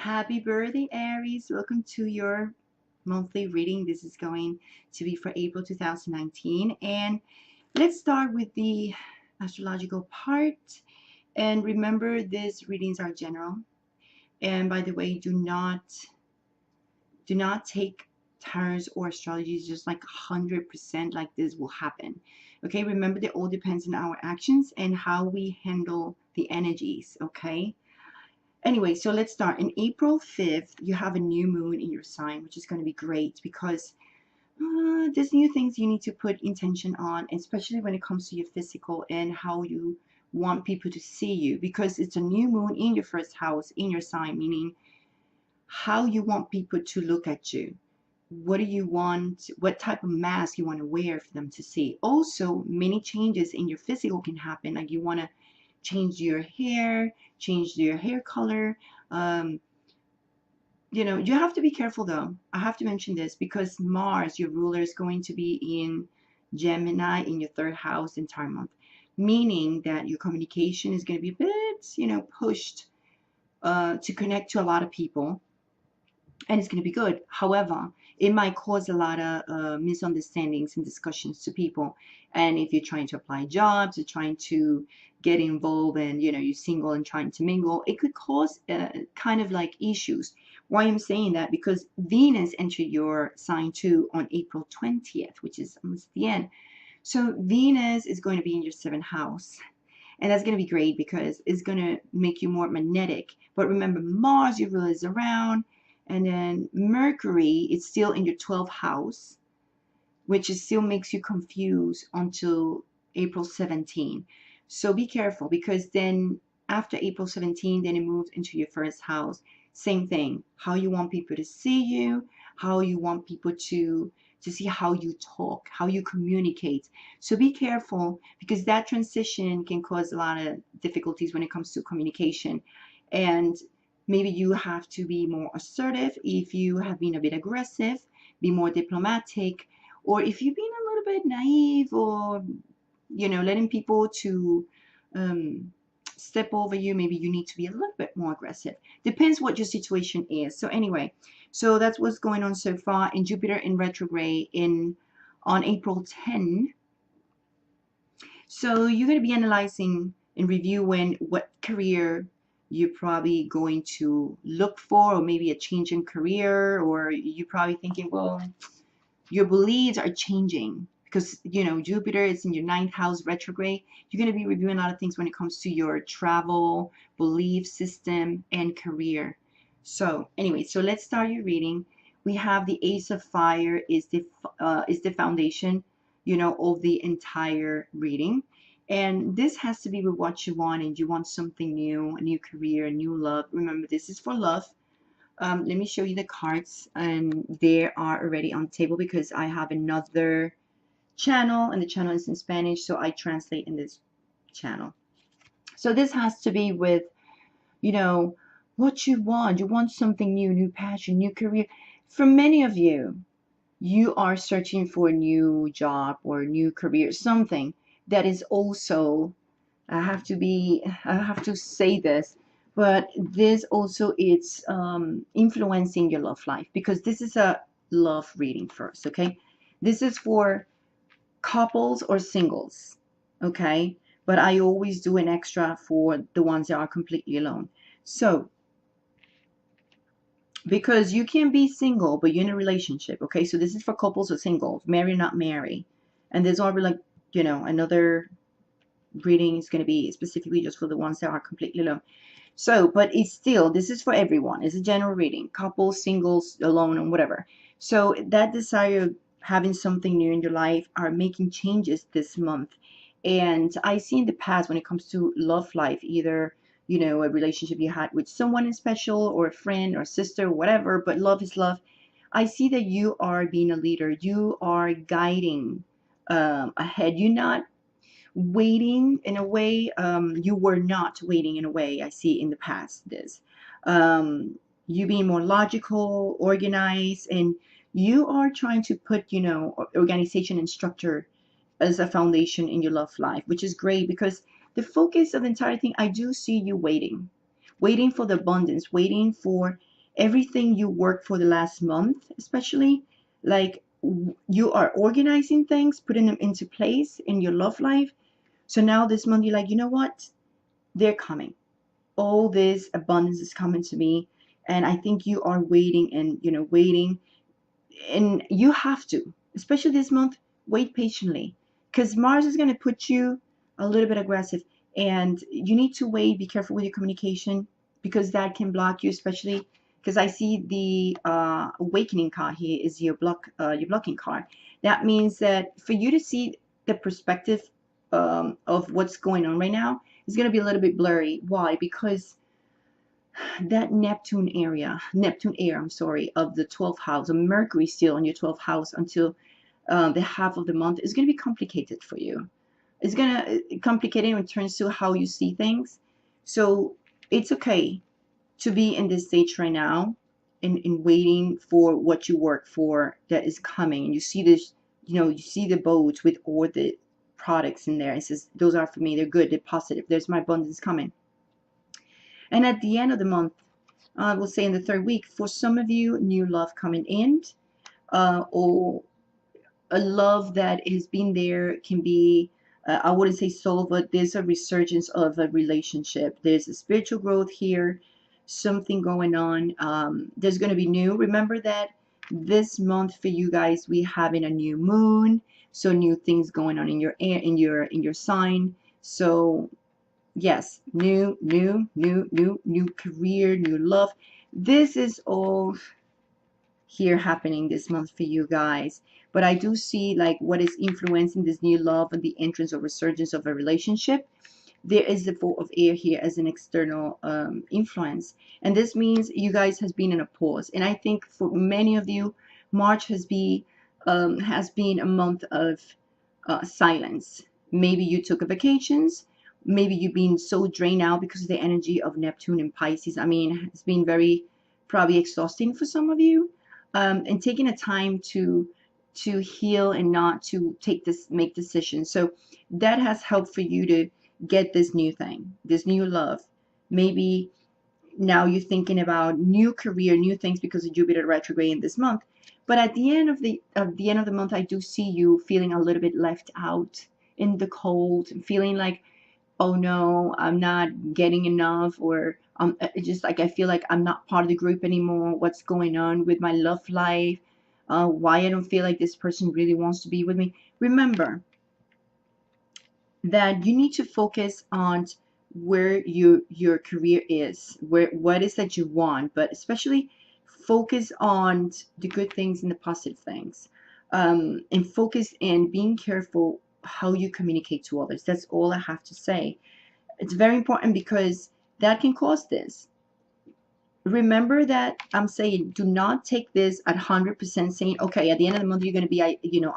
Happy birthday, Aries. Welcome to your monthly reading. This is going to be for April 2019. And let's start with the astrological part. And remember, these readings are general. And by the way, do not take tarot or astrology just like 100% like this will happen. Okay, remember that all depends on our actions and how we handle the energies. Okay. Anyway, so let's start. In April 5th, you have a new moon in your sign, which is going to be great because there's new things you need to put intention on, especially when it comes to your physical and how you want people to see you, because it's a new moon in your first house, in your sign, meaning how you want people to look at you. What do you want? What type of mask you want to wear for them to see? Also, many changes in your physical can happen. Like you want to change your hair, change your hair color. You have to be careful though. I have to mention this because Mars, your ruler, is going to be in Gemini in your third house the entire month, meaning that your communication is going to be a bit, pushed to connect to a lot of people, and it's going to be good. However, it might cause a lot of misunderstandings and discussions to people. And if you're trying to apply jobs, you're trying to get involved, and you're single and trying to mingle, it could cause kind of like issues. Why I'm saying that? Because Venus entered your sign too on April 20th, which is almost the end. So Venus is going to be in your seventh house. And that's going to be great because it's going to make you more magnetic. But remember, Mars, your ruler, is around. And then Mercury, it's still in your 12th house, which still makes you confused until April 17. So be careful, because then after April 17, then it moves into your first house. Same thing, how you want people to see you, how you want people to see how you talk, how you communicate. So be careful, because that transition can cause a lot of difficulties when it comes to communication. And maybe you have to be more assertive. If you have been a bit aggressive, be more diplomatic. Or if you've been a little bit naive, or letting people to step over you, maybe you need to be a little bit more aggressive. Depends what your situation is. So anyway, so that's what's going on so far. In Jupiter in retrograde on April 10. So you're going to be analyzing and reviewing what career you're probably going to look for, or maybe a change in career, or you're probably thinking, well, your beliefs are changing because Jupiter is in your ninth house retrograde. You're going to be reviewing a lot of things when it comes to your travel, belief system, and career. So anyway, so let's start your reading. We have the Ace of Fire is the foundation, of the entire reading. And this has to be with what you want, and you want something new, a new career, a new love. Remember, this is for love. Let me show you the cards, and they are already on the table because I have another channel, and the channel is in Spanish, so I translate in this channel. So this has to be with, what you want. You want something new, new passion, new career. For many of you, you are searching for a new job or a new career, something that is also, I have to say this, but this also is influencing your love life, because this is a love reading first, okay? This is for couples or singles, okay? But I always do an extra for the ones that are completely alone. So, because you can be single, but you're in a relationship, okay? So this is for couples or singles, marry, not marry. And there's already like, another reading is going to be specifically just for the ones that are completely alone. So, but it's still, this is for everyone. It's a general reading, couples, singles, alone, and whatever. So that desire of having something new in your life are making changes this month. And I see in the past, when it comes to love life, either a relationship you had with someone special, or a friend or sister, whatever, but love is love. I see that you are being a leader. You are guiding ahead. You're not waiting in a way. You were not waiting in a way. I see in the past this. You being more logical, organized, and you are trying to put, organization and structure as a foundation in your love life, which is great, because the focus of the entire thing, I do see you waiting for the abundance, waiting for everything you worked for the last month, especially, like you are organizing things, putting them into place in your love life. So now this month you're like, you know what? They're coming. All this abundance is coming to me. And I think you are waiting and, waiting. And you have to, especially this month, wait patiently. Because Mars is going to put you a little bit aggressive. And you need to wait, be careful with your communication, because that can block you, especially because I see the awakening card here is your blocking card. That means that for you to see the perspective of what's going on right now is going to be a little bit blurry. Why? Because that Neptune air, I'm sorry, of the 12th house, of Mercury still in your 12th house until the half of the month is going to be complicated for you. It's going to complicate in terms to how you see things. So it's okay to be in this stage right now in waiting for what you work for that is coming. And you see this, you see the boats with all the products in there. It says, those are for me. They're good. They're positive. There's my abundance coming. And at the end of the month, I will say in the third week, for some of you, new love coming in, or a love that has been there can be, I wouldn't say soul, but there's a resurgence of a relationship. There's a spiritual growth here, something going on. There's going to be new. Remember that this month for you guys, we having a new moon, so new things going on in your sign. So yes, new career, new love. This is all here happening this month for you guys. But I do see like what is influencing this new love and the entrance or resurgence of a relationship. There is the Four of Air here as an external influence. And this means you guys has been in a pause. And I think for many of you, March has been a month of silence. Maybe you took a vacations. Maybe you've been so drained out because of the energy of Neptune and Pisces. I mean, it's been very probably exhausting for some of you. And taking a time to heal and not to make decisions. So that has helped for you to get this new thing, this new love. Maybe now you're thinking about new career, new things because of Jupiter retrograde in this month. But at the end of the month, I do see you feeling a little bit left out in the cold, feeling like, oh no, I'm not getting enough, or just like I feel like I'm not part of the group anymore. What's going on with my love life? Why I don't feel like this person really wants to be with me. Remember that you need to focus on where your career is, what is that you want, but especially focus on the good things and the positive things, and focus in being careful how you communicate to others. That's all I have to say. It's very important because that can cause this. Remember that I'm saying, do not take this at 100% saying, okay, at the end of the month, you're going to be,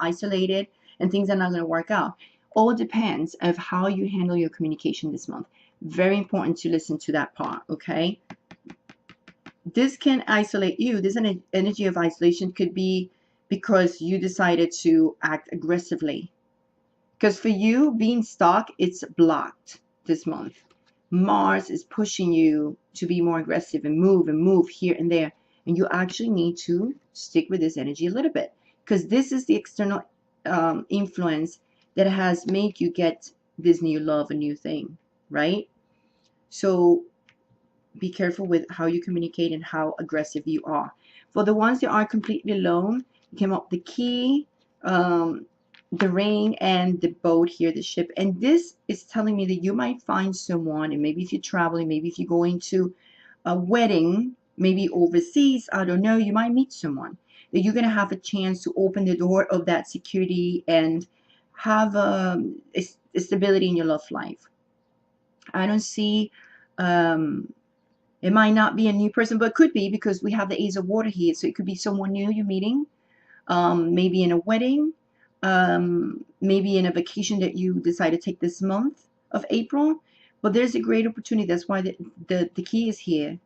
isolated and things are not going to work out. All depends of how you handle your communication this month. Very important to listen to that part, okay? This can isolate you. This energy of isolation could be because you decided to act aggressively. Because for you, being stuck, it's blocked this month. Mars is pushing you to be more aggressive and move here and there. And you actually need to stick with this energy a little bit. Because this is the external influence that has made you get this new love, a new thing, right? So be careful with how you communicate and how aggressive you are. For the ones that are completely alone, you came up the key, the ring, and the boat here, the ship. And this is telling me that you might find someone, and maybe if you're traveling, maybe if you're going to a wedding, maybe overseas, I don't know, you might meet someone that you're going to have a chance to open the door of that security and have a stability in your love life. I don't see, it might not be a new person, but it could be, because we have the Ace of Water here. So it could be someone new you're meeting, maybe in a wedding, maybe in a vacation that you decide to take this month of April. But there's a great opportunity. That's why the key is here.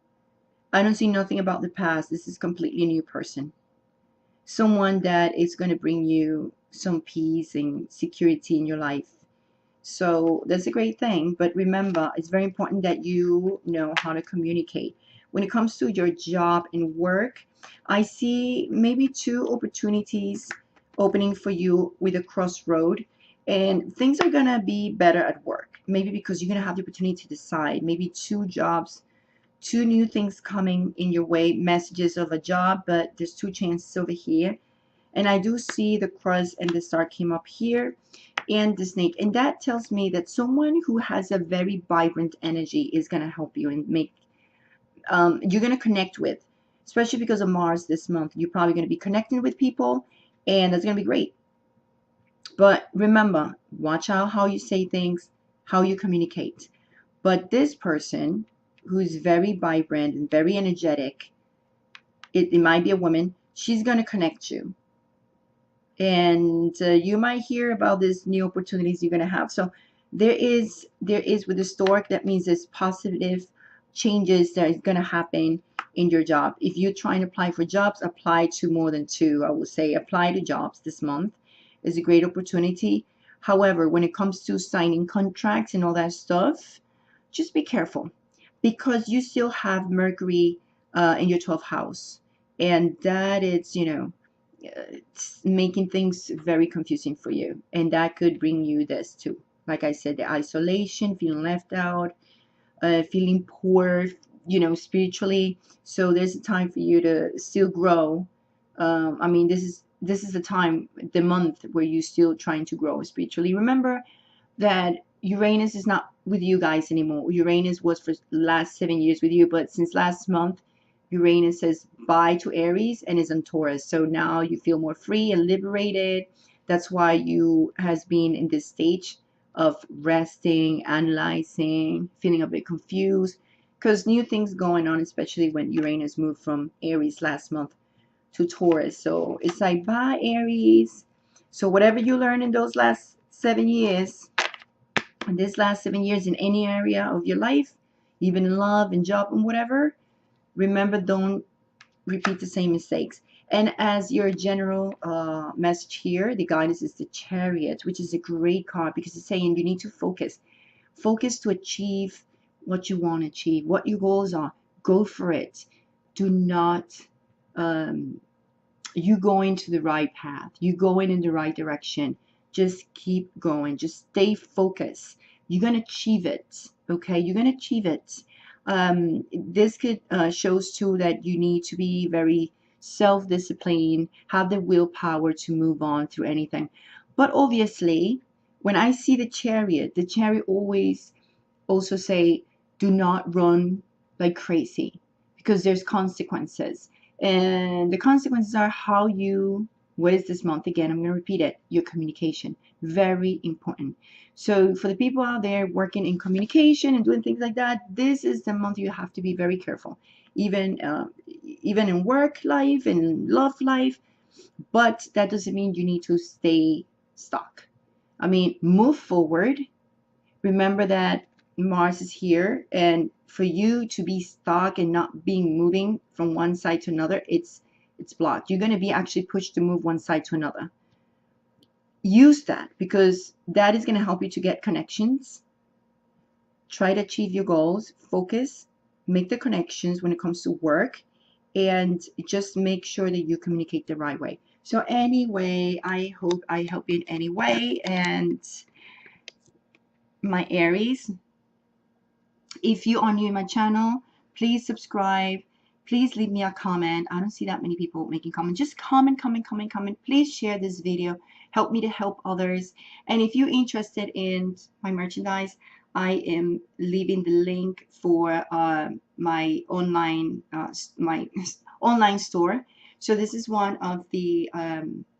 I don't see nothing about the past. This is completely a new person. Someone that is going to bring you some peace and security in your life. So that's a great thing. But remember, it's very important that you know how to communicate. when it comes to your job and work, I see maybe 2 opportunities opening for you with a crossroad, and things are gonna be better at work. Maybe because you're gonna have the opportunity to decide, maybe 2 jobs, 2 new things coming in your way, messages of a job, but there's 2 chances over here. And I do see the cross and the star came up here and the snake. And that tells me that someone who has a very vibrant energy is going to help you and make, you're going to connect with, especially because of Mars this month. You're probably going to be connecting with people, and that's going to be great. But remember, watch out how you say things, how you communicate. But this person who's very vibrant and very energetic, it might be a woman, she's going to connect you. And you might hear about these new opportunities you're going to have. So there is with the stork, that means there's positive changes that is going to happen in your job. If you're trying to apply for jobs, apply to more than 2. I would say apply to jobs this month is a great opportunity. However, when it comes to signing contracts and all that stuff, just be careful, because you still have Mercury in your 12th house, and that is, it's making things very confusing for you, and that could bring you this too. Like I said, the isolation, feeling left out, feeling poor, spiritually. So there's a time for you to still grow. I mean, this is the time, the month where you're still trying to grow spiritually. Remember that Uranus is not with you guys anymore. Uranus was for the last 7 years with you, but since last month, Uranus says bye to Aries and is on Taurus. So now you feel more free and liberated. That's why you has been in this stage of resting, analyzing, feeling a bit confused, because new things going on, especially when Uranus moved from Aries last month to Taurus. So it's like, bye Aries. So whatever you learn in those last 7 years, in this last 7 years in any area of your life, even in love and job and whatever, remember, don't repeat the same mistakes. And as your general message here, the guidance is the Chariot, which is a great card because it's saying you need to focus to achieve what you want to achieve, what your goals are. Go for it. Do not, you going to the right path, you going in the right direction. Just keep going, just stay focused. You're gonna achieve it. Okay, you're gonna achieve it. This could shows too that you need to be very self-disciplined, have the willpower to move on through anything. But obviously, when I see the Chariot always also say, do not run like crazy, because there's consequences, and the consequences are how you, what is this month again? I'm going to repeat it. Your communication, very important. So for the people out there working in communication and doing things like that, this is the month you have to be very careful, even in work life and love life. But that doesn't mean you need to stay stuck. I mean, move forward. Remember that Mars is here, and for you to be stuck and not being moving from one side to another, it's blocked. You're going to be actually pushed to move one side to another. Use that, because that is going to help you to get connections. Try to achieve your goals. Focus. Make the connections when it comes to work, and just make sure that you communicate the right way. So anyway, I hope I help you in any way. And my Aries, if you are new in my channel, please subscribe. Please leave me a comment. I don't see that many people making comments. Just comment. Please share this video. Help me to help others. And if you're interested in my merchandise, I am leaving the link for my online store. So this is one of the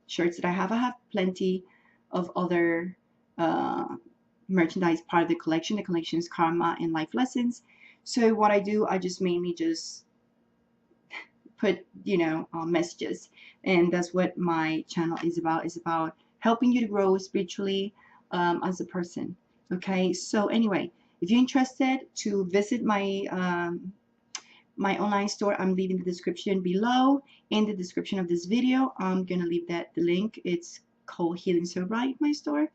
shirts that I have. I have plenty of other merchandise part of the collection. The collection is Karma and Life Lessons. So what I do, I just mainly just put, messages, and that's what my channel is about. It's about helping you to grow spiritually as a person. Okay, so anyway, if you're interested to visit my my online store, I'm leaving the description below. In the description of this video, I'm gonna leave the link. It's called HealingSoulbright, my store.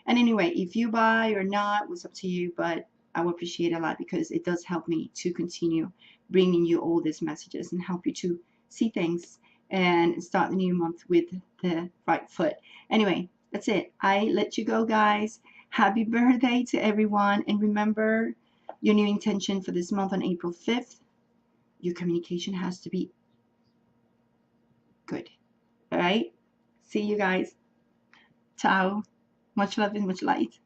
And anyway, if you buy or not, it's up to you, but I would appreciate it a lot because it does help me to continue bringing you all these messages and help you to see things and start the new month with the right foot. Anyway, that's it. I let you go, guys. Happy birthday to everyone. And remember your new intention for this month on April 5th. Your communication has to be good. All right? See you guys. Ciao. Much love and much light.